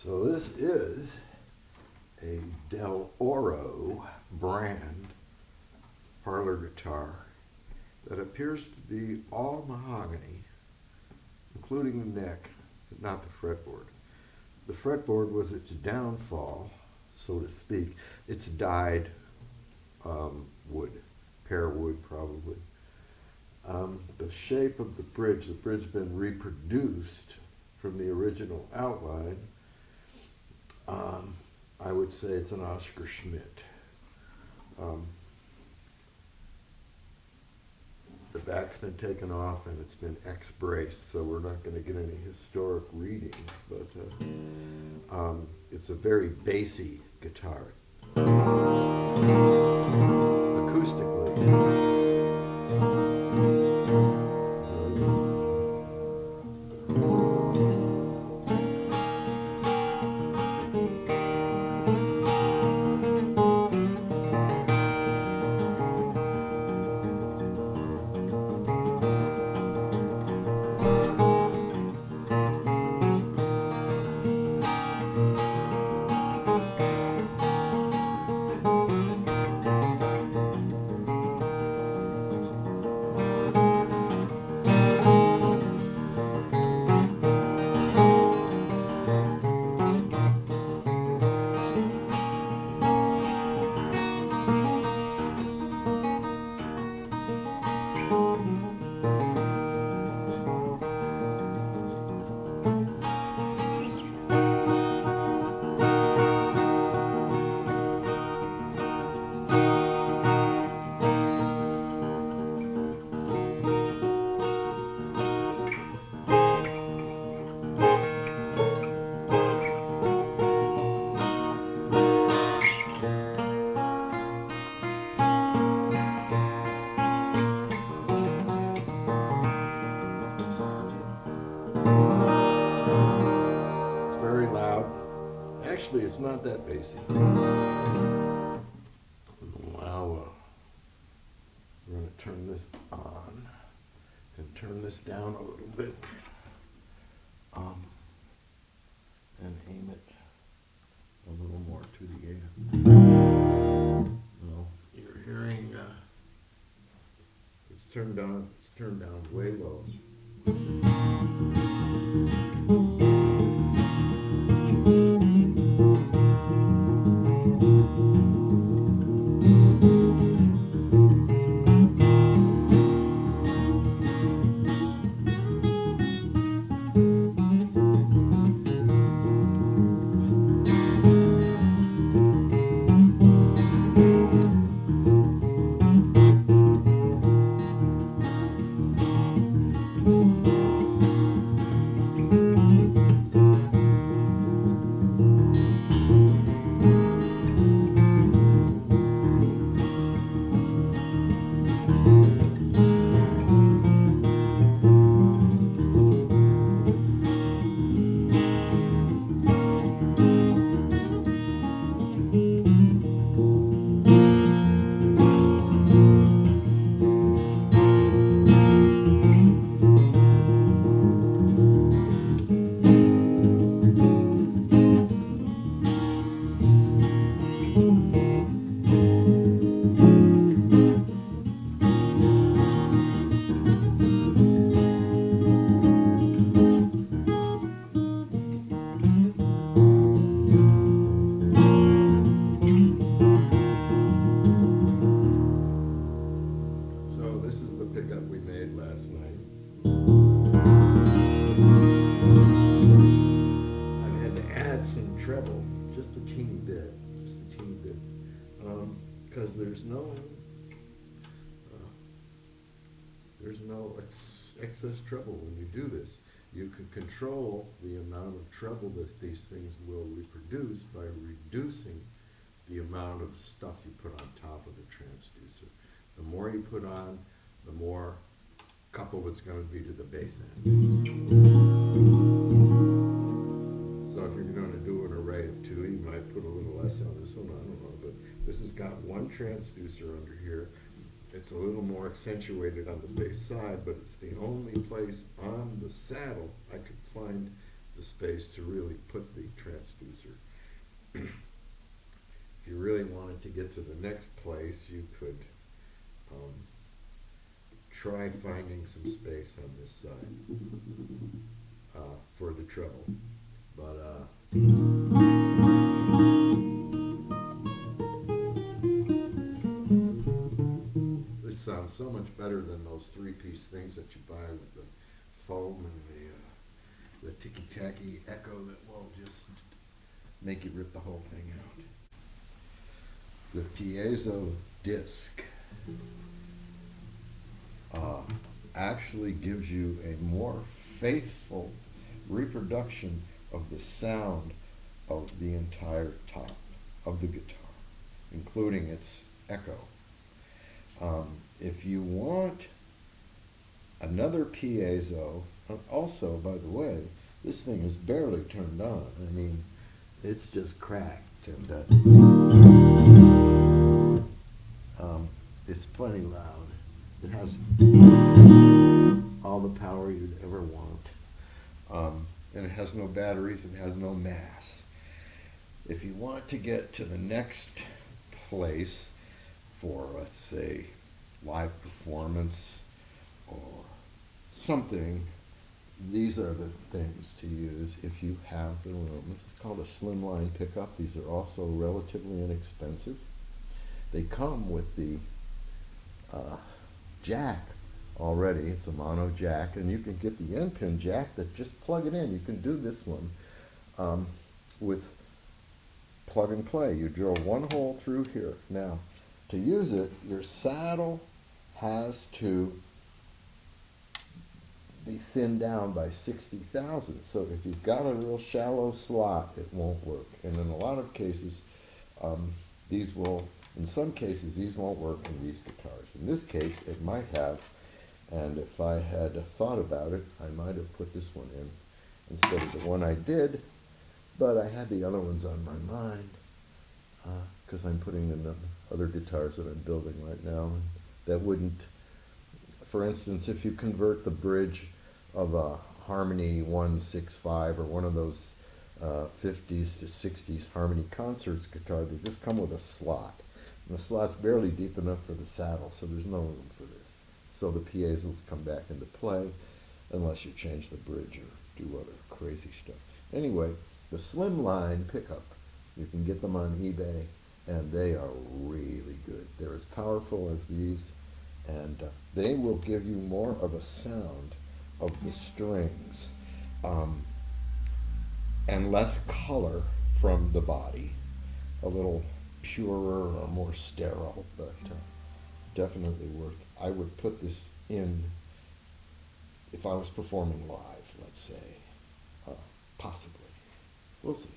So this is a Del Oro brand parlor guitar that appears to be all mahogany, including the neck, but not the fretboard. The fretboard was its downfall, so to speak. It's dyed wood, pear wood probably. The shape of the bridge been reproduced from the original outline. I would say it's an Oscar Schmidt. The back's been taken off and it's been X-braced, so we're not going to get any historic readings, but it's a very bassy guitar. Acoustically. Actually, it's not that bassy. Wow. We're going to turn this on and turn this down a little bit and aim it a little more to the air. No, you're hearing it's turned down way low. Pickup we made last night. I had to add some treble, just a teeny bit, because there's no excess treble when you do this. You can control the amount of treble that these things will reproduce by reducing the amount of stuff you put on top of the transducer. The more you put on, the more coupled it's going to be to the bass end. So if you're going to do an array of two, you might put a little less on this one, I don't know, but this has got one transducer under here. It's a little more accentuated on the bass side, but it's the only place on the saddle I could find the space to really put the transducer. If you really wanted to get to the next place, you could try finding some space on this side for the treble. But this sounds so much better than those three-piece things that you buy with the foam and the ticky-tacky echo that will just make you rip the whole thing out. The piezo disc actually gives you a more faithful reproduction of the sound of the entire top of the guitar, including its echo. If you want another piezo, also, by the way, this thing is barely turned on. I mean, it's just cracked, and it's plenty loud. It has all the power you'd ever want. And it has no batteries, it has no mass. If you want to get to the next place for, let's say, live performance or something, these are the things to use if you have the room. This is called a slimline pickup. These are also relatively inexpensive. They come with the jack already. It's a mono jack, and you can get the end pin jack that just plug it in. You can do this one with plug and play. You drill one hole through here. Now, to use it, your saddle has to be thinned down by 60 thousandths. So if you've got a real shallow slot, it won't work. And in a lot of cases, these will, in some cases, these won't work in these guitars. In this case, it might have, and if I had thought about it, I might have put this one in instead of the one I did, but I had the other ones on my mind because I'm putting in the other guitars that I'm building right now that wouldn't, for instance, if you convert the bridge of a Harmony 165 or one of those 50s to 60s Harmony Concerts guitar, they just come with a slot. And the slot's barely deep enough for the saddle, so there's no room for this. So the piezos come back into play unless you change the bridge or do other crazy stuff. Anyway, the slimline pickup, you can get them on eBay, and they are really good. They're as powerful as these, and they will give you more of a sound of the strings and less color from the body, a little purer or more sterile, but definitely worth. I would put this in if I was performing live, let's say, possibly. We'll see.